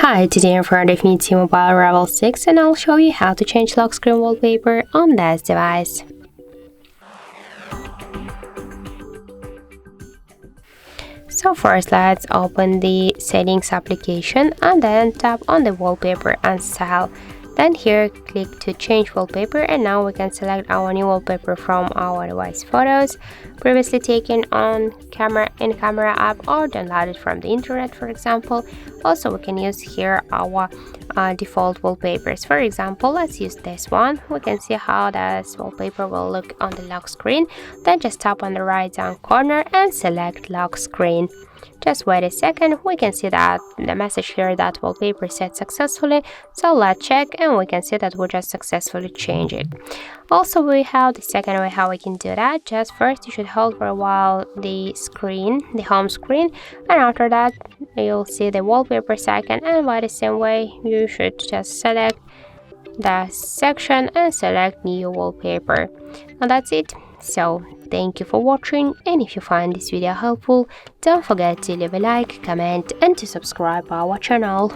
Hi, today I'm in front of me T-MOBILE Revvl 6 and I'll show you how to change lock screen wallpaper on this device. So first let's open the settings application and then tap on the wallpaper and style. Then here click to change wallpaper, and now we can select our new wallpaper from our device photos previously taken on camera in camera app or downloaded from the internet, for example. Also we can use here our default wallpapers. For example, let's use this one. We can see how this wallpaper will look on the lock screen. Then just tap on the right down corner and select lock screen. Just wait a second, we can see that the message here that wallpaper set successfully. So let's check, and we can see that we just successfully changed it. Also we have the second way how we can do that. Just first you should hold for a while the home screen, and after that you'll see the wallpaper icon, and by the same way you should just select the section and select new wallpaper. And that's it. So thank you for watching, and if you find this video helpful, don't forget to leave a like, comment and to subscribe our channel.